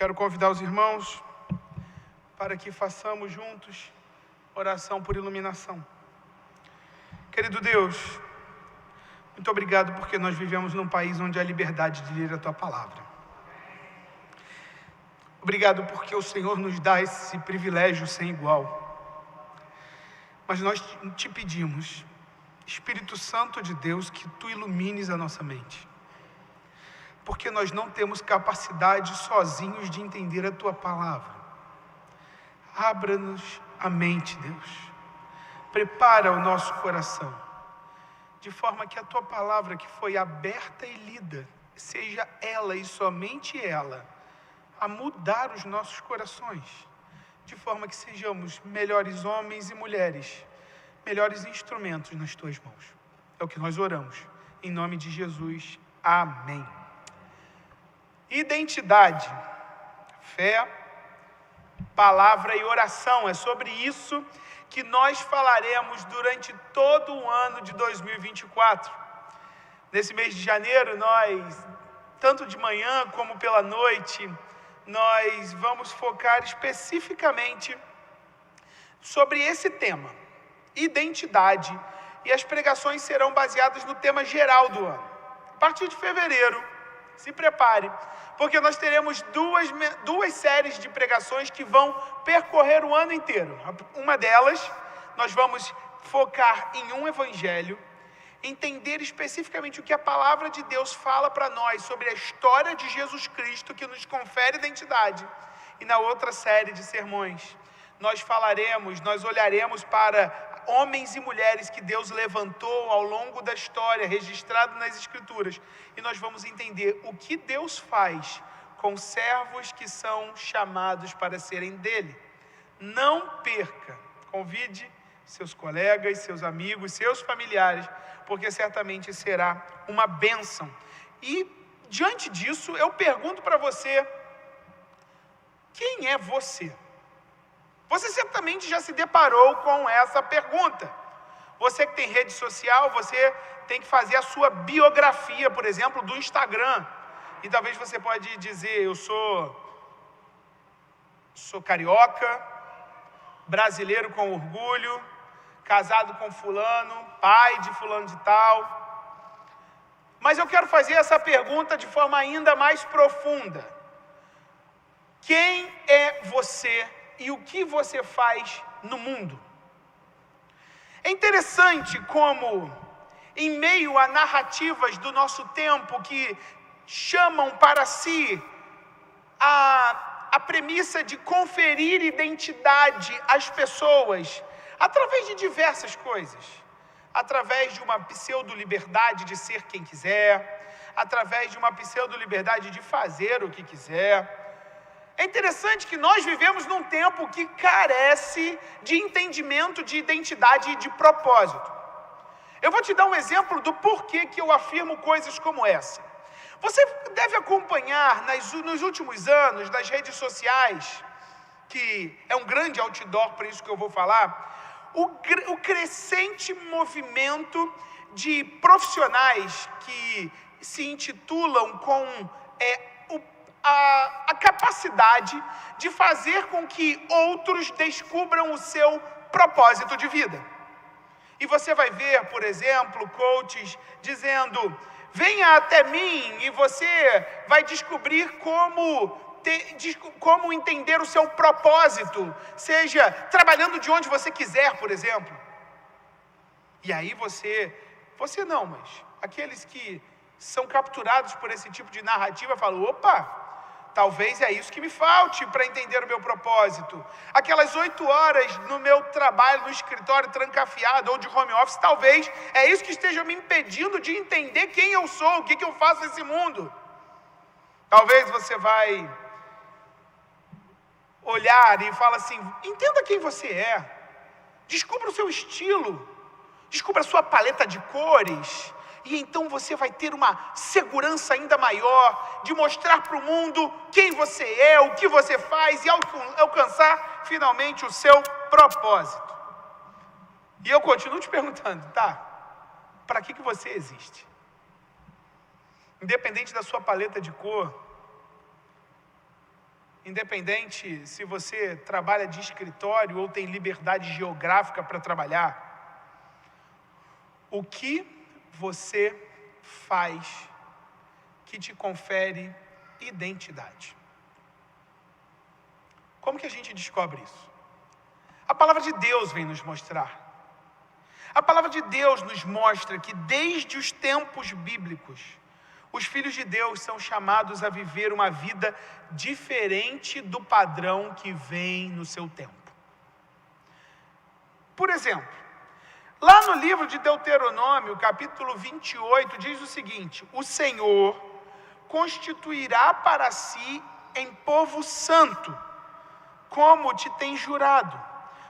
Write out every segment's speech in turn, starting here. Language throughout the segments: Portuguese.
Quero convidar os irmãos para que façamos juntos oração por iluminação. Querido Deus, muito obrigado porque nós vivemos num país onde há liberdade de ler a Tua palavra. Obrigado porque o Senhor nos dá esse privilégio sem igual. Mas nós te pedimos, Espírito Santo de Deus, que Tu ilumines a nossa mente. Porque nós não temos capacidade sozinhos de entender a Tua palavra. Abra-nos a mente, Deus. Prepara o nosso coração, de forma que a Tua palavra que foi aberta e lida, seja ela e somente ela, a mudar os nossos corações, de forma que sejamos melhores homens e mulheres, melhores instrumentos nas Tuas mãos. É o que nós oramos, em nome de Jesus. Amém. Identidade, fé, palavra e oração. É sobre isso que nós falaremos durante todo o ano de 2024. Nesse mês de janeiro, nós, tanto de manhã como pela noite, nós vamos focar especificamente sobre esse tema, identidade, e as pregações serão baseadas no tema geral do ano. A partir de fevereiro, se prepare, porque nós teremos duas séries de pregações que vão percorrer o ano inteiro. Uma delas, nós vamos focar em um evangelho, entender especificamente o que a palavra de Deus fala para nós sobre a história de Jesus Cristo, que nos confere identidade. E na outra série de sermões, nós olharemos para homens e mulheres que Deus levantou ao longo da história, registrado nas Escrituras. E nós vamos entender o que Deus faz com servos que são chamados para serem dele. Não perca, convide seus colegas, seus amigos, seus familiares, porque certamente será uma bênção. E diante disso, eu pergunto para você, quem é você? Você certamente já se deparou com essa pergunta. Você que tem rede social, você tem que fazer a sua biografia, por exemplo, do Instagram. E talvez você pode dizer, eu sou carioca, brasileiro com orgulho, casado com fulano, pai de fulano de tal. Mas eu quero fazer essa pergunta de forma ainda mais profunda. Quem é você e o que você faz no mundo? É interessante como, em meio a narrativas do nosso tempo que chamam para si a premissa de conferir identidade às pessoas, através de diversas coisas, através de uma pseudo-liberdade de ser quem quiser, através de uma pseudo-liberdade de fazer o que quiser. É interessante que nós vivemos num tempo que carece de entendimento de identidade e de propósito. Eu vou te dar um exemplo do porquê que eu afirmo coisas como essa. Você deve acompanhar nos últimos anos, nas redes sociais, que é um grande outdoor para isso que eu vou falar, o crescente movimento de profissionais que se intitulam com a capacidade de fazer com que outros descubram o seu propósito de vida. E você vai ver, por exemplo, coaches dizendo, venha até mim e você vai descobrir como entender o seu propósito, seja trabalhando de onde você quiser, por exemplo. E aí você não, mas aqueles que são capturados por esse tipo de narrativa falam, opa, talvez é isso que me falte para entender o meu propósito. Aquelas 8 horas no meu trabalho, no escritório trancafiado ou de home office, talvez é isso que esteja me impedindo de entender quem eu sou, o que eu faço nesse mundo. Talvez você vai olhar e fala assim, entenda quem você é, descubra o seu estilo, descubra a sua paleta de cores, e então você vai ter uma segurança ainda maior de mostrar para o mundo quem você é, o que você faz e alcançar finalmente o seu propósito. E eu continuo te perguntando, tá? Para que você existe? Independente da sua paleta de cor, independente se você trabalha de escritório ou tem liberdade geográfica para trabalhar, o que você faz que te confere identidade? Como que a gente descobre isso? A palavra de Deus vem nos mostrar. A palavra de Deus nos mostra que desde os tempos bíblicos, os filhos de Deus são chamados a viver uma vida diferente do padrão que vem no seu tempo. Por exemplo, lá no livro de Deuteronômio, capítulo 28, diz o seguinte: o Senhor constituirá para si em povo santo, como te tem jurado,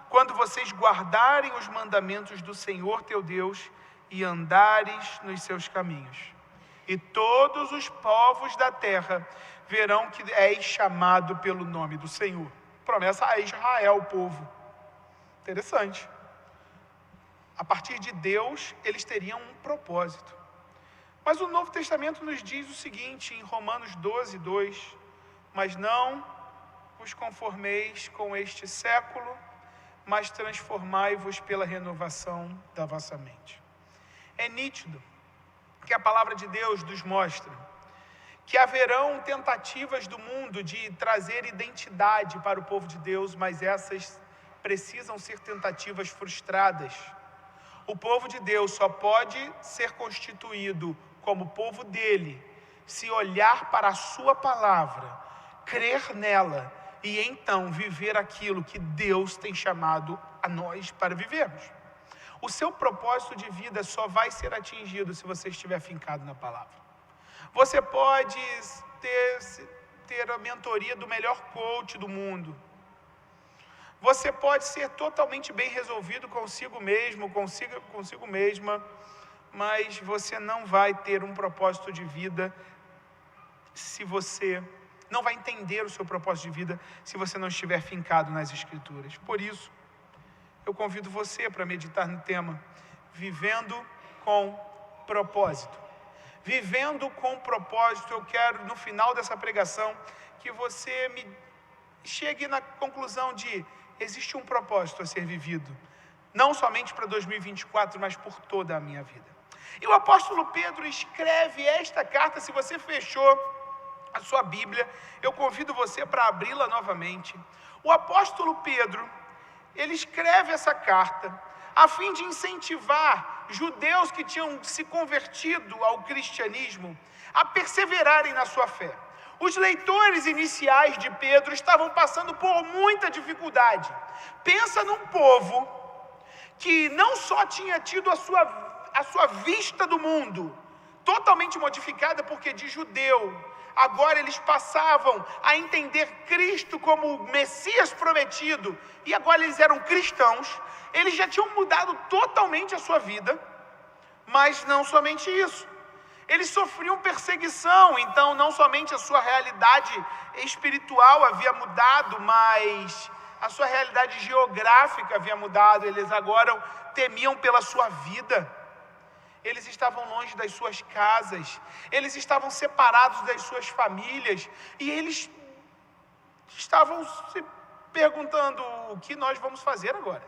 quando vocês guardarem os mandamentos do Senhor teu Deus e andares nos seus caminhos. E todos os povos da terra verão que és chamado pelo nome do Senhor. Promessa a Israel, o povo. Interessante. A partir de Deus, eles teriam um propósito. Mas o Novo Testamento nos diz o seguinte, em Romanos 12, 2: mas não vos conformeis com este século, mas transformai-vos pela renovação da vossa mente. É nítido que a palavra de Deus nos mostra que haverão tentativas do mundo de trazer identidade para o povo de Deus, mas essas precisam ser tentativas frustradas. O povo de Deus só pode ser constituído como povo dele se olhar para a sua palavra, crer nela e então viver aquilo que Deus tem chamado a nós para vivermos. O seu propósito de vida só vai ser atingido se você estiver fincado na palavra. Você pode ter a mentoria do melhor coach do mundo. Você pode ser totalmente bem resolvido consigo mesmo, consigo mesma, mas você não vai ter um propósito de vida se você não vai entender o seu propósito de vida se você não estiver fincado nas Escrituras. Por isso, eu convido você para meditar no tema Vivendo com Propósito. Vivendo com propósito, eu quero, no final dessa pregação, que você chegue na conclusão de existe um propósito a ser vivido, não somente para 2024, mas por toda a minha vida. E o apóstolo Pedro escreve esta carta. Se você fechou a sua Bíblia, eu convido você para abri-la novamente. O apóstolo Pedro, ele escreve essa carta a fim de incentivar judeus que tinham se convertido ao cristianismo a perseverarem na sua fé. Os leitores iniciais de Pedro estavam passando por muita dificuldade. Pensa num povo que não só tinha tido a sua vista do mundo totalmente modificada, porque de judeu, agora eles passavam a entender Cristo como o Messias prometido, e agora eles eram cristãos. Eles já tinham mudado totalmente a sua vida, mas não somente isso. Eles sofriam perseguição, então não somente a sua realidade espiritual havia mudado, mas a sua realidade geográfica havia mudado. Eles agora temiam pela sua vida. Eles estavam longe das suas casas, eles estavam separados das suas famílias, e eles estavam se perguntando: o que nós vamos fazer agora?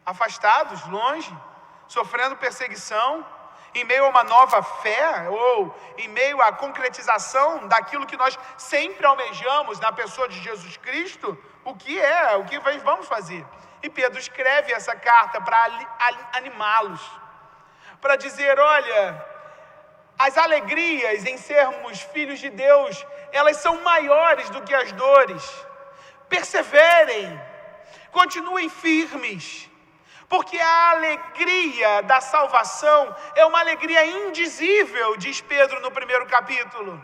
Afastados, longe, sofrendo perseguição, em meio a uma nova fé, ou em meio à concretização daquilo que nós sempre almejamos na pessoa de Jesus Cristo. O que vamos fazer? E Pedro escreve essa carta para animá-los, para dizer: olha, as alegrias em sermos filhos de Deus, elas são maiores do que as dores. Perseverem, continuem firmes, porque a alegria da salvação é uma alegria indizível, diz Pedro no primeiro capítulo.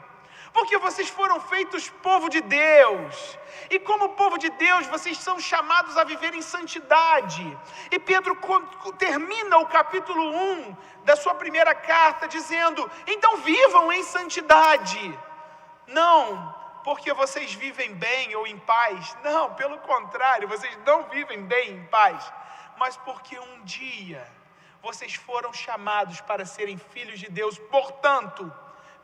Porque vocês foram feitos povo de Deus, e como povo de Deus, vocês são chamados a viver em santidade. E Pedro termina o capítulo 1 da sua primeira carta dizendo: então vivam em santidade. Não porque vocês vivem bem ou em paz, não, pelo contrário, vocês não vivem bem em paz, mas porque um dia vocês foram chamados para serem filhos de Deus. Portanto,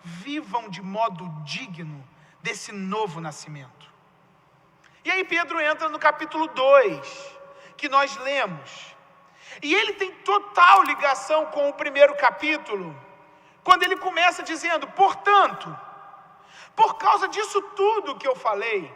vivam de modo digno desse novo nascimento. E aí Pedro entra no capítulo 2, que nós lemos. E ele tem total ligação com o primeiro capítulo, quando ele começa dizendo: portanto, por causa disso tudo que eu falei,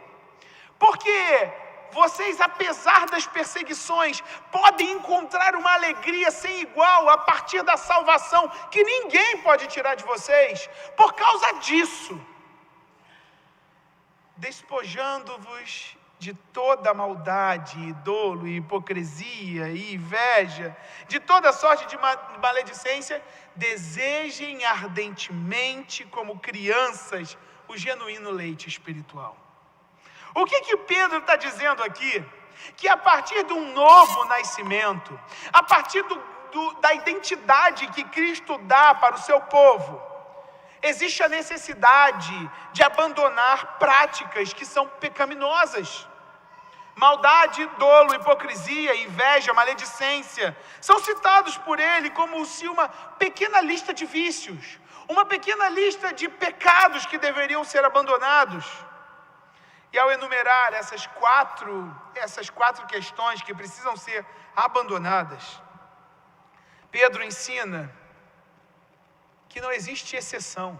porque vocês, apesar das perseguições, podem encontrar uma alegria sem igual a partir da salvação que ninguém pode tirar de vocês. Por causa disso, despojando-vos de toda maldade, dolo, hipocrisia e inveja, de toda sorte de maledicência, desejem ardentemente, como crianças, o genuíno leite espiritual. O que Pedro está dizendo aqui? Que a partir de um novo nascimento, a partir da identidade que Cristo dá para o seu povo, existe a necessidade de abandonar práticas que são pecaminosas. Maldade, dolo, hipocrisia, inveja, maledicência são citados por ele como se uma pequena lista de vícios, uma pequena lista de pecados que deveriam ser abandonados. E ao enumerar essas quatro questões que precisam ser abandonadas, Pedro ensina que não existe exceção,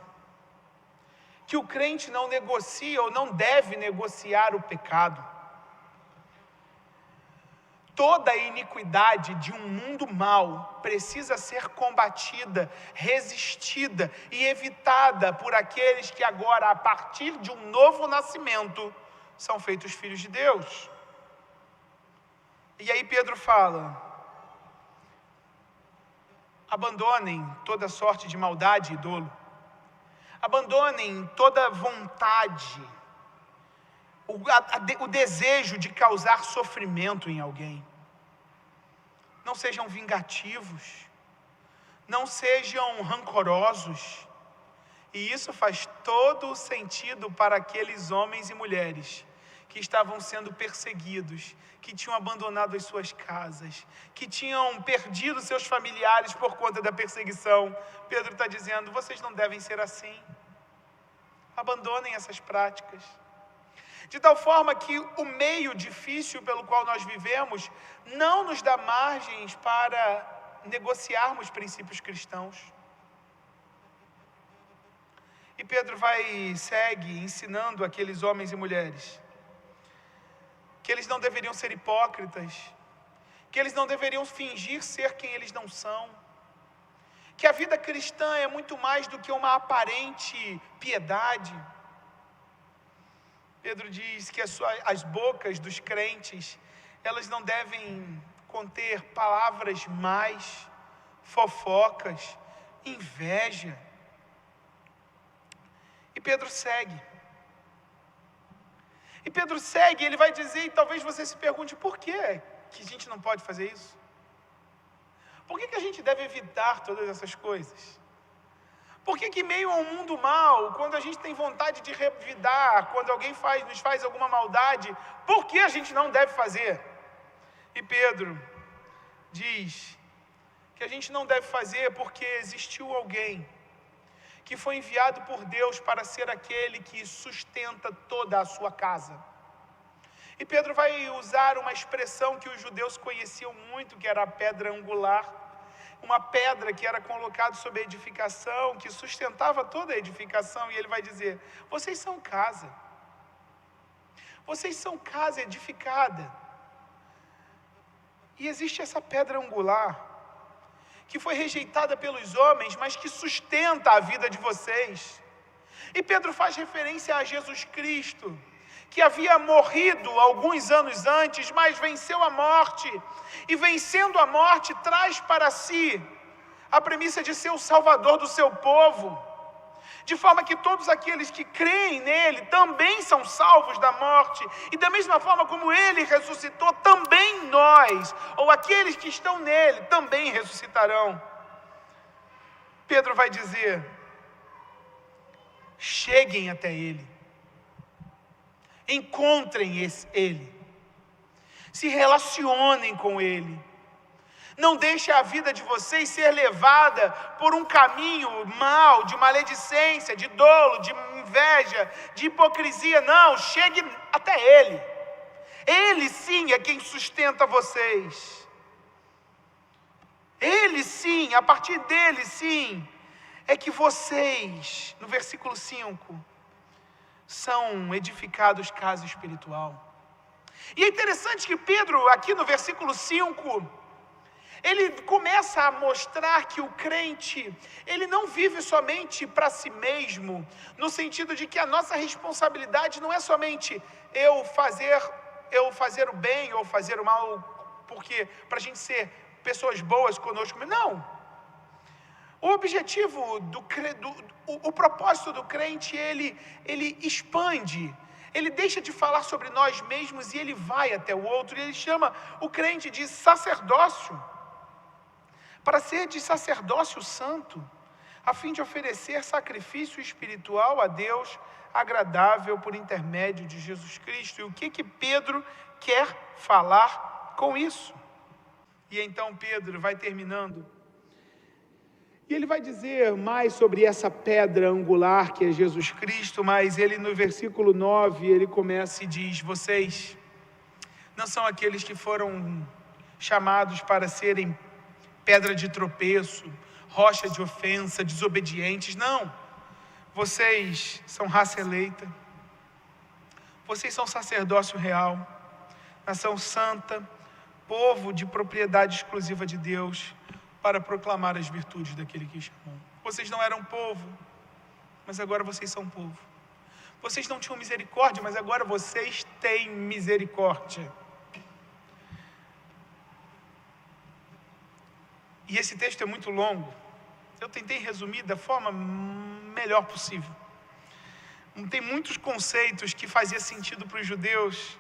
que o crente não negocia ou não deve negociar o pecado. Toda a iniquidade de um mundo mau precisa ser combatida, resistida e evitada por aqueles que agora, a partir de um novo nascimento, são feitos filhos de Deus. E aí Pedro fala: abandonem toda sorte de maldade e dolo, abandonem toda vontade, o desejo de causar sofrimento em alguém. Não sejam vingativos, não sejam rancorosos. E isso faz todo o sentido para aqueles homens e mulheres que estavam sendo perseguidos, que tinham abandonado as suas casas, que tinham perdido seus familiares por conta da perseguição. Pedro está dizendo: vocês não devem ser assim. Abandonem essas práticas. De tal forma que o meio difícil pelo qual nós vivemos não nos dá margens para negociarmos princípios cristãos. E Pedro segue ensinando aqueles homens e mulheres que eles não deveriam ser hipócritas, que eles não deveriam fingir ser quem eles não são, que a vida cristã é muito mais do que uma aparente piedade. Pedro diz que as bocas dos crentes, elas não devem conter palavras mais, fofocas, inveja. E Pedro segue, ele vai dizer, e talvez você se pergunte: por que a gente não pode fazer isso? Por que a gente deve evitar todas essas coisas? Por que meio a um mundo mau, quando a gente tem vontade de revidar, quando alguém nos faz alguma maldade, por que a gente não deve fazer? E Pedro diz que a gente não deve fazer porque existiu alguém que foi enviado por Deus para ser aquele que sustenta toda a sua casa. E Pedro vai usar uma expressão que os judeus conheciam muito, que era a pedra angular, uma pedra que era colocada sobre a edificação, que sustentava toda a edificação, e ele vai dizer: vocês são casa edificada. E existe essa pedra angular, que foi rejeitada pelos homens, mas que sustenta a vida de vocês. E Pedro faz referência a Jesus Cristo, que havia morrido alguns anos antes, mas venceu a morte, e vencendo a morte, traz para si a premissa de ser o salvador do seu povo, de forma que todos aqueles que creem nele também são salvos da morte, e da mesma forma como ele ressuscitou, também nós, ou aqueles que estão nele, também ressuscitarão. Pedro vai dizer: cheguem até ele, encontrem ele, se relacionem com ele, Não deixe a vida de vocês ser levada por um caminho mau, de maledicência, de dolo, de inveja, de hipocrisia. Não, chegue até Ele. Ele sim é quem sustenta vocês. Ele sim, a partir dele sim, é que vocês, no versículo 5, são edificados casa espiritual. E é interessante que Pedro, aqui no versículo 5, ele começa a mostrar que o crente, ele não vive somente para si mesmo, no sentido de que a nossa responsabilidade não é somente eu fazer o bem ou fazer o mal, porque para a gente ser pessoas boas conosco. Não. O objetivo o propósito do crente, ele expande. Ele deixa de falar sobre nós mesmos e ele vai até o outro. E ele chama o crente de sacerdócio, para ser de sacerdócio santo, a fim de oferecer sacrifício espiritual a Deus, agradável por intermédio de Jesus Cristo. E o que Pedro quer falar com isso? E então Pedro vai terminando, e ele vai dizer mais sobre essa pedra angular que é Jesus Cristo, mas ele no versículo 9, ele começa e diz: vocês não são aqueles que foram chamados para serem pedra de tropeço, rocha de ofensa, desobedientes. Não, vocês são raça eleita, vocês são sacerdócio real, nação santa, povo de propriedade exclusiva de Deus, para proclamar as virtudes daquele que chamou. Vocês não eram povo, mas agora vocês são povo. Vocês não tinham misericórdia, mas agora vocês têm misericórdia. E esse texto é muito longo. Eu tentei resumir da forma melhor possível. Tem muitos conceitos que faziam sentido para os judeus,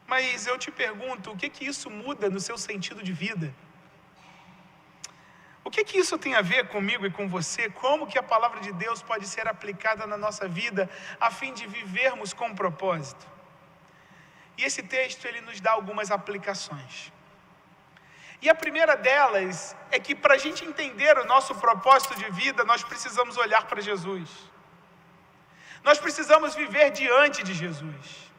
mas eu te pergunto, o que isso muda no seu sentido de vida? O que isso tem a ver comigo e com você? Como que a palavra de Deus pode ser aplicada na nossa vida a fim de vivermos com propósito? E esse texto, ele nos dá algumas aplicações. E a primeira delas é que para a gente entender o nosso propósito de vida, nós precisamos olhar para Jesus. Nós precisamos viver diante de Jesus.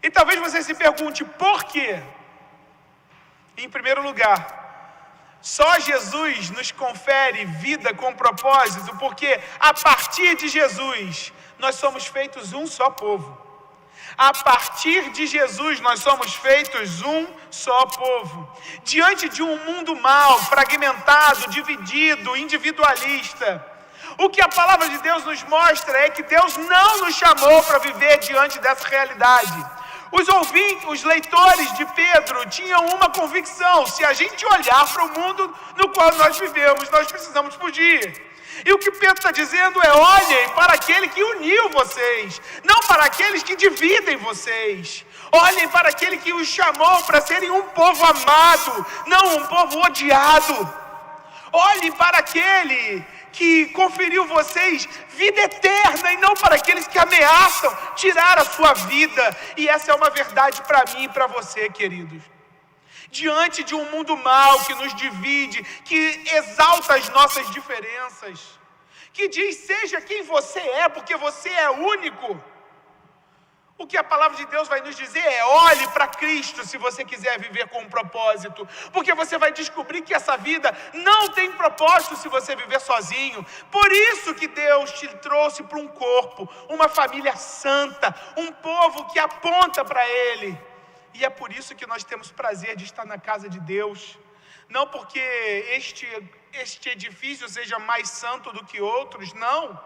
E talvez você se pergunte, por quê? Em primeiro lugar, só Jesus nos confere vida com propósito, porque a partir de Jesus, nós somos feitos um só povo. A partir de Jesus, nós somos feitos um só povo. Diante de um mundo mau, fragmentado, dividido, individualista, o que a palavra de Deus nos mostra é que Deus não nos chamou para viver diante dessa realidade. Os leitores de Pedro tinham uma convicção: se a gente olhar para o mundo no qual nós vivemos, nós precisamos fugir. E o que Pedro está dizendo é: olhem para aquele que uniu vocês, não para aqueles que dividem vocês. Olhem para aquele que os chamou para serem um povo amado, não um povo odiado. Olhem para aquele que conferiu vocês vida eterna, e não para aqueles que ameaçam tirar a sua vida. E essa é uma verdade para mim e para você, queridos. Diante de um mundo mau que nos divide, que exalta as nossas diferenças, que diz: seja quem você é, porque você é único. O que a palavra de Deus vai nos dizer é: olhe para Cristo se você quiser viver com um propósito, porque você vai descobrir que essa vida não tem propósito se você viver sozinho. Por isso que Deus te trouxe para um corpo, uma família santa, um povo que aponta para Ele. E é por isso que nós temos prazer de estar na casa de Deus, não porque este edifício seja mais santo do que outros, não,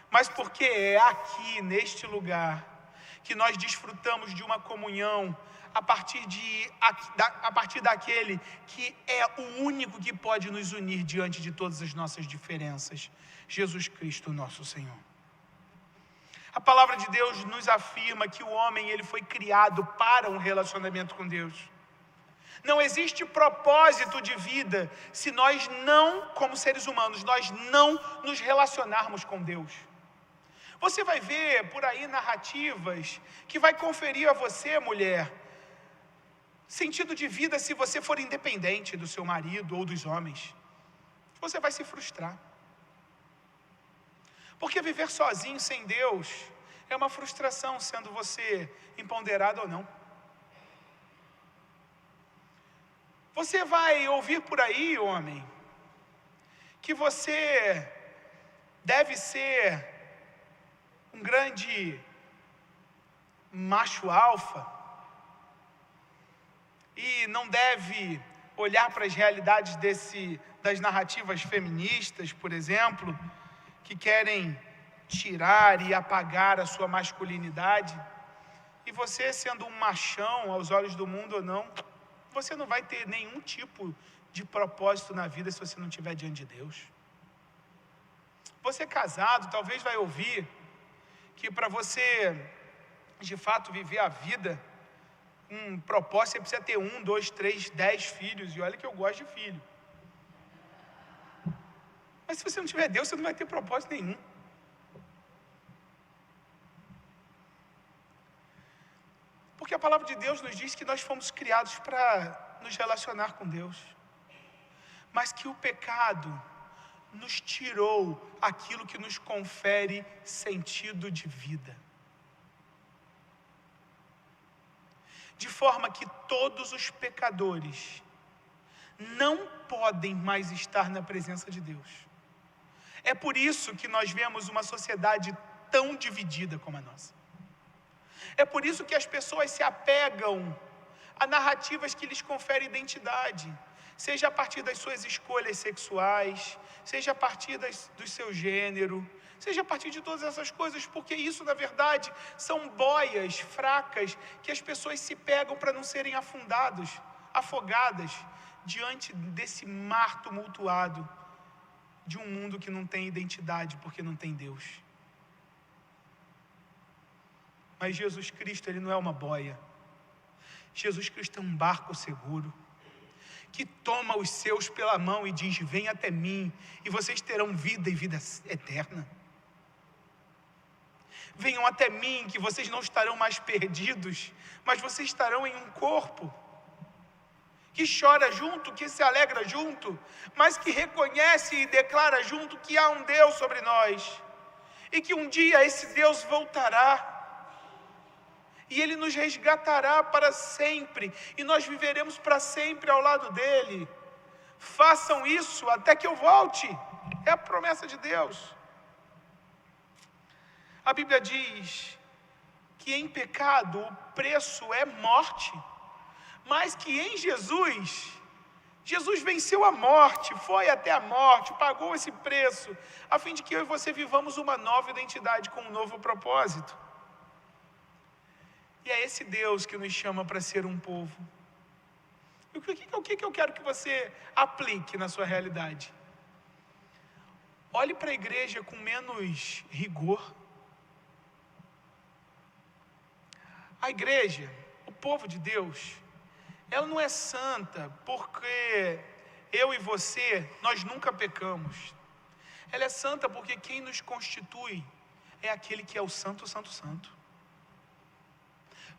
mas porque é aqui, neste lugar, que nós desfrutamos de uma comunhão a partir daquele que é o único que pode nos unir diante de todas as nossas diferenças, Jesus Cristo, nosso Senhor. A palavra de Deus nos afirma que o homem, ele foi criado para um relacionamento com Deus. Não existe propósito de vida se nós não, como seres humanos, nós não nos relacionarmos com Deus. Você vai ver por aí narrativas que vai conferir a você, mulher, sentido de vida se você for independente do seu marido ou dos homens. Você vai se frustrar. Porque viver sozinho, sem Deus, é uma frustração, sendo você empoderado ou não. Você vai ouvir por aí, homem, que você deve ser um grande macho alfa e não deve olhar para as realidades das narrativas feministas, por exemplo, que querem tirar e apagar a sua masculinidade. E você, sendo um machão aos olhos do mundo ou não, você não vai ter nenhum tipo de propósito na vida se você não estiver diante de Deus. Você casado talvez vai ouvir que para você de fato viver a vida com propósito, você precisa ter 1, 2, 3, 10 filhos. E olha que eu gosto de filho. Mas se você não tiver Deus, você não vai ter propósito nenhum. Porque a palavra de Deus nos diz que nós fomos criados para nos relacionar com Deus. Mas que o pecado nos tirou aquilo que nos confere sentido de vida. De forma que todos os pecadores não podem mais estar na presença de Deus. É por isso que nós vemos uma sociedade tão dividida como a nossa. É por isso que as pessoas se apegam a narrativas que lhes conferem identidade, seja a partir das suas escolhas sexuais, seja a partir do seu gênero, seja a partir de todas essas coisas, porque isso, na verdade, são boias fracas que as pessoas se pegam para não serem afogadas diante desse mar tumultuado de um mundo que não tem identidade porque não tem Deus. Mas Jesus Cristo, Ele não é uma boia. Jesus Cristo é um barco seguro, que toma os seus pela mão e diz: venha até mim, e vocês terão vida e vida eterna. Venham até mim, que vocês não estarão mais perdidos, mas vocês estarão em um corpo, que chora junto, que se alegra junto, mas que reconhece e declara junto que há um Deus sobre nós, e que um dia esse Deus voltará, e Ele nos resgatará para sempre, e nós viveremos para sempre ao lado dEle. Façam isso até que eu volte, é a promessa de Deus. A Bíblia diz que em pecado o preço é morte, mas que em Jesus venceu a morte, foi até a morte, pagou esse preço, a fim de que eu e você vivamos uma nova identidade com um novo propósito. E é esse Deus que nos chama para ser um povo. E o que eu quero que você aplique na sua realidade? Olhe para a igreja com menos rigor. A igreja, o povo de Deus, ela não é santa porque eu e você, nós nunca pecamos. Ela é santa porque quem nos constitui é aquele que é o Santo, Santo, Santo.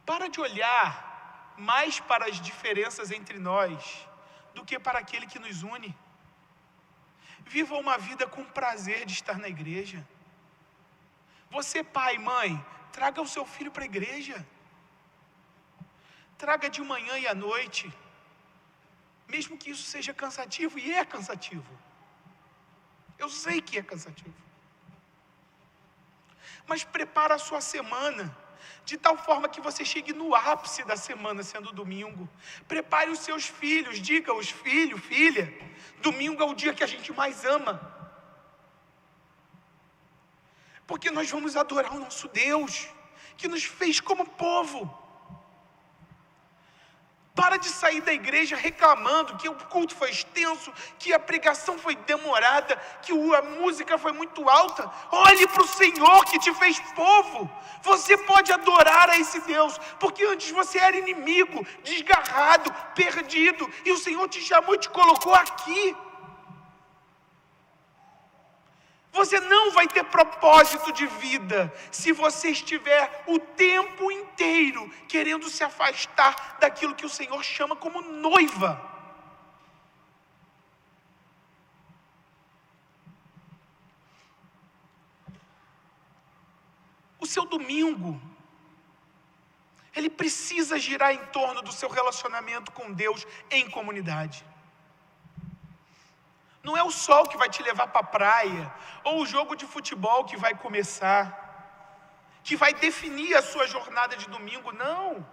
Para de olhar mais para as diferenças entre nós do que para aquele que nos une. Viva uma vida com prazer de estar na igreja. Você, pai, mãe, traga o seu filho para a igreja. Traga de manhã e à noite, mesmo que isso seja cansativo, e é cansativo. Eu sei que é cansativo. Mas prepara a sua semana, de tal forma que você chegue no ápice da semana, sendo domingo. Prepare os seus filhos, diga-os: filho, filha, domingo é o dia que a gente mais ama. Porque nós vamos adorar o nosso Deus, que nos fez como povo. Para de sair da igreja reclamando que o culto foi extenso, que a pregação foi demorada, que a música foi muito alta. Olhe para o Senhor que te fez povo. Você pode adorar a esse Deus, porque antes você era inimigo, desgarrado, perdido, e o Senhor te chamou e te colocou aqui. Você não vai ter propósito de vida se você estiver o tempo inteiro querendo se afastar daquilo que o Senhor chama como noiva. O seu domingo, ele precisa girar em torno do seu relacionamento com Deus em comunidade. Não é o sol que vai te levar para a praia, ou o jogo de futebol que vai começar, que vai definir a sua jornada de domingo, não.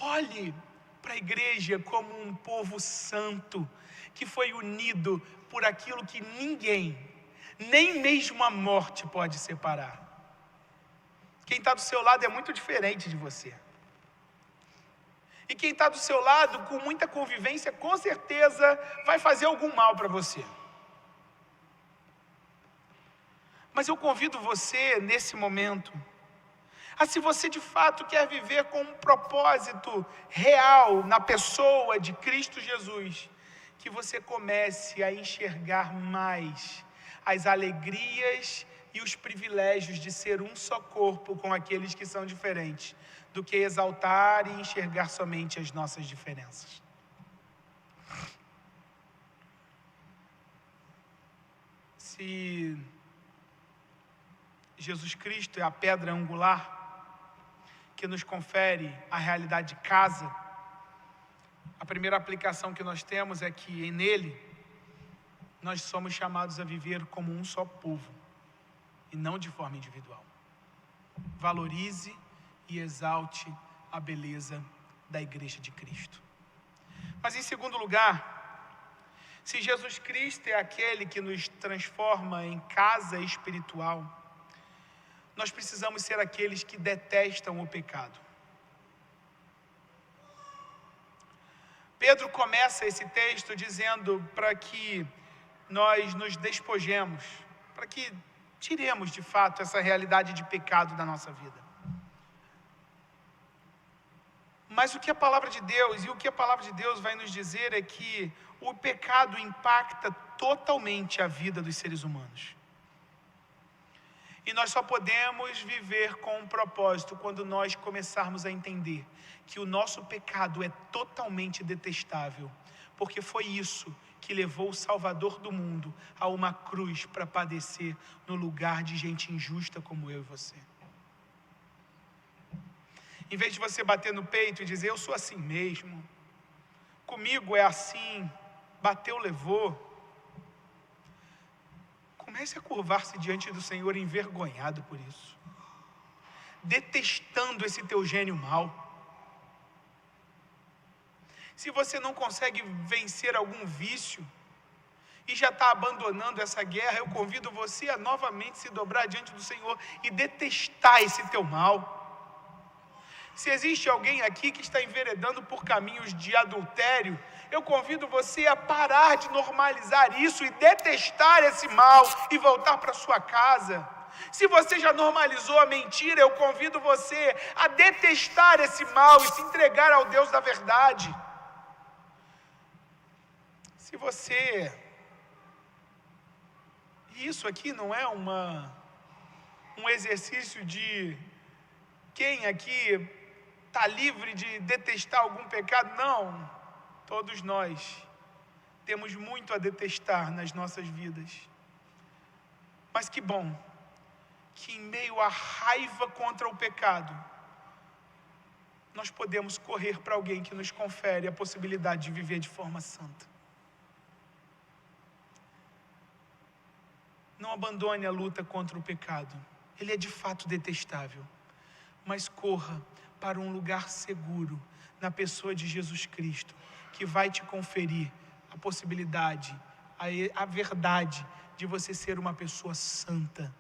Olhe para a igreja como um povo santo, que foi unido por aquilo que ninguém, nem mesmo a morte pode separar. Quem está do seu lado é muito diferente de você. E quem está do seu lado, com muita convivência, com certeza vai fazer algum mal para você. Mas eu convido você, nesse momento, a, se você de fato quer viver com um propósito real na pessoa de Cristo Jesus, que você comece a enxergar mais as alegrias e os privilégios de ser um só corpo com aqueles que são diferentes, do que exaltar e enxergar somente as nossas diferenças. Se Jesus Cristo é a pedra angular que nos confere a realidade de casa, a primeira aplicação que nós temos é que nele nós somos chamados a viver como um só povo e não de forma individual. Valorize e exalte a beleza da igreja de Cristo. Mas em segundo lugar, se Jesus Cristo é aquele que nos transforma em casa espiritual, nós precisamos ser aqueles que detestam o pecado. Pedro começa esse texto dizendo para que nós nos despojemos, para que tiremos de fato essa realidade de pecado da nossa vida. Mas o que a palavra de Deus, e o que a palavra de Deus vai nos dizer é que o pecado impacta totalmente a vida dos seres humanos. E nós só podemos viver com um propósito quando nós começarmos a entender que o nosso pecado é totalmente detestável, porque foi isso que levou o Salvador do mundo a uma cruz para padecer no lugar de gente injusta como eu e você. Em vez de você bater no peito e dizer, eu sou assim mesmo, comigo é assim, bateu, levou, comece a curvar-se diante do Senhor envergonhado por isso, detestando esse teu gênio mau. Se você não consegue vencer algum vício e já está abandonando essa guerra, eu convido você a novamente se dobrar diante do Senhor e detestar esse teu mal. Se existe alguém aqui que está enveredando por caminhos de adultério, eu convido você a parar de normalizar isso e detestar esse mal e voltar para sua casa. Se você já normalizou a mentira, eu convido você a detestar esse mal e se entregar ao Deus da verdade. Se você... Isso aqui não é um exercício de quem aqui está livre de detestar algum pecado. Não, todos nós temos muito a detestar nas nossas vidas. Mas que bom que em meio à raiva contra o pecado, nós podemos correr para alguém que nos confere a possibilidade de viver de forma santa. Não abandone a luta contra o pecado. Ele é de fato detestável. Mas corra para um lugar seguro, na pessoa de Jesus Cristo, que vai te conferir a possibilidade, a verdade de você ser uma pessoa santa.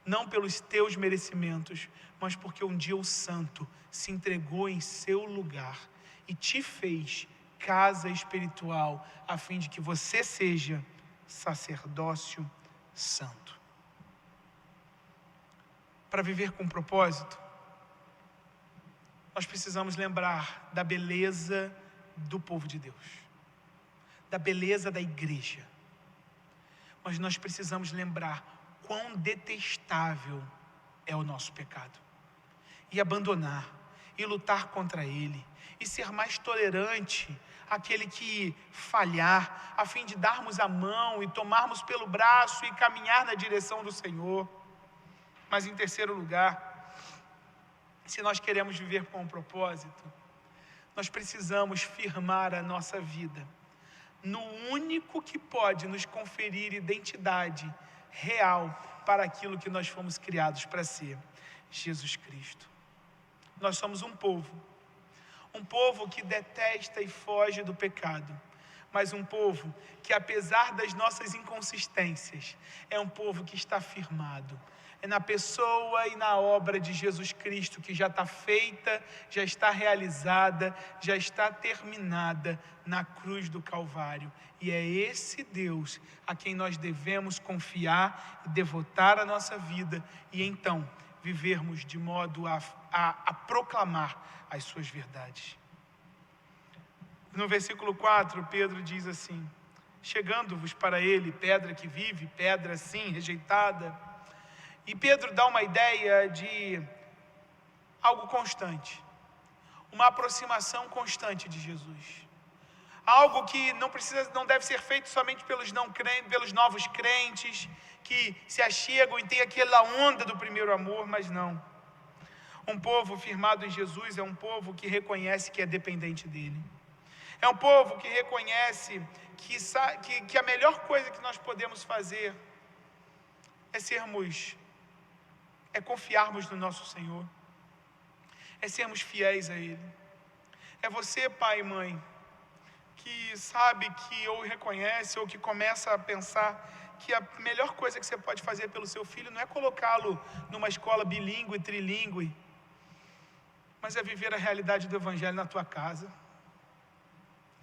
Não pelos teus merecimentos, mas porque um dia o santo se entregou em seu lugar e te fez casa espiritual, a fim de que você seja sacerdócio santo. Para viver com propósito, nós precisamos lembrar da beleza do povo de Deus, da beleza da igreja. mas nós precisamos lembrar quão detestável é o nosso pecado, e abandonar, e lutar contra ele, e ser mais tolerante àquele que falhar, a fim de darmos a mão e tomarmos pelo braço e caminhar na direção do Senhor. Mas em terceiro lugar, se nós queremos viver com um propósito, nós precisamos firmar a nossa vida no único que pode nos conferir identidade real para aquilo que nós fomos criados para ser: Jesus Cristo. Nós somos um povo que detesta e foge do pecado, mas um povo que, apesar das nossas inconsistências, é um povo que está firmado na pessoa e na obra de Jesus Cristo, que já está feita, já está realizada, já está terminada na cruz do Calvário. E é esse Deus a quem nós devemos confiar e devotar a nossa vida, e então vivermos de modo a proclamar as suas verdades. No versículo 4, Pedro diz assim: chegando-vos para ele, pedra que vive, pedra sim rejeitada. E Pedro dá uma ideia de algo constante, uma aproximação constante de Jesus. Algo que não deve ser feito somente pelos novos crentes, que se achegam e têm aquela onda do primeiro amor, mas não. Um povo firmado em Jesus é um povo que reconhece que é dependente dele. É um povo que reconhece que a melhor coisa que nós podemos fazer é confiarmos no nosso Senhor, é sermos fiéis a Ele. É você, pai e mãe, que sabe que ou reconhece ou que começa a pensar que a melhor coisa que você pode fazer pelo seu filho não é colocá-lo numa escola bilíngue, trilíngue, mas é viver a realidade do Evangelho na tua casa.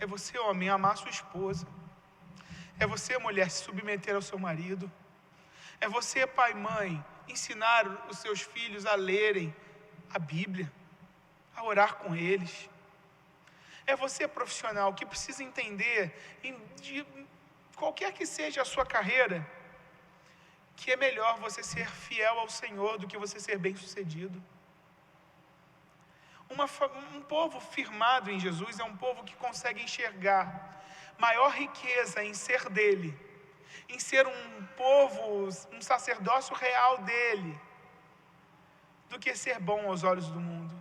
É você, homem, amar sua esposa. É você, mulher, se submeter ao seu marido. É você, pai e mãe, ensinar os seus filhos a lerem a Bíblia, a orar com eles. É você, profissional, que precisa entender, de qualquer que seja a sua carreira, que é melhor você ser fiel ao Senhor do que você ser bem-sucedido. Um povo firmado em Jesus é um povo que consegue enxergar maior riqueza em ser dele, em ser um povo, um sacerdócio real dele, do que ser bom aos olhos do mundo.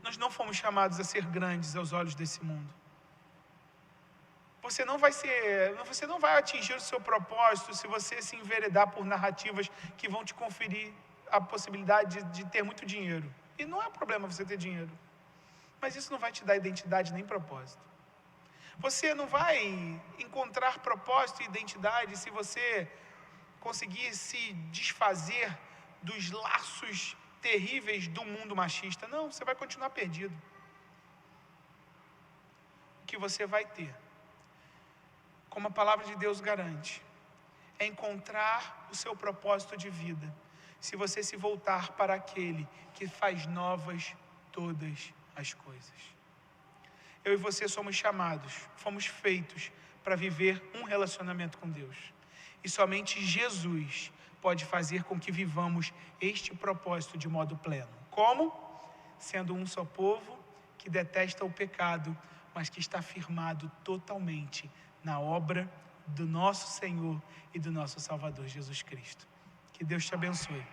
Nós não fomos chamados a ser grandes aos olhos desse mundo. Você não vai atingir o seu propósito se você se enveredar por narrativas que vão te conferir a possibilidade de ter muito dinheiro. E não é problema você ter dinheiro, mas isso não vai te dar identidade nem propósito. Você não vai encontrar propósito e identidade se você conseguir se desfazer dos laços terríveis do mundo machista. Não, você vai continuar perdido. O que você vai ter, como a palavra de Deus garante, é encontrar o seu propósito de vida, se você se voltar para aquele que faz novas todas as coisas. Eu e você somos chamados, fomos feitos para viver um relacionamento com Deus. E somente Jesus pode fazer com que vivamos este propósito de modo pleno. Como? Sendo um só povo que detesta o pecado, mas que está firmado totalmente na obra do nosso Senhor e do nosso Salvador Jesus Cristo. Que Deus te abençoe.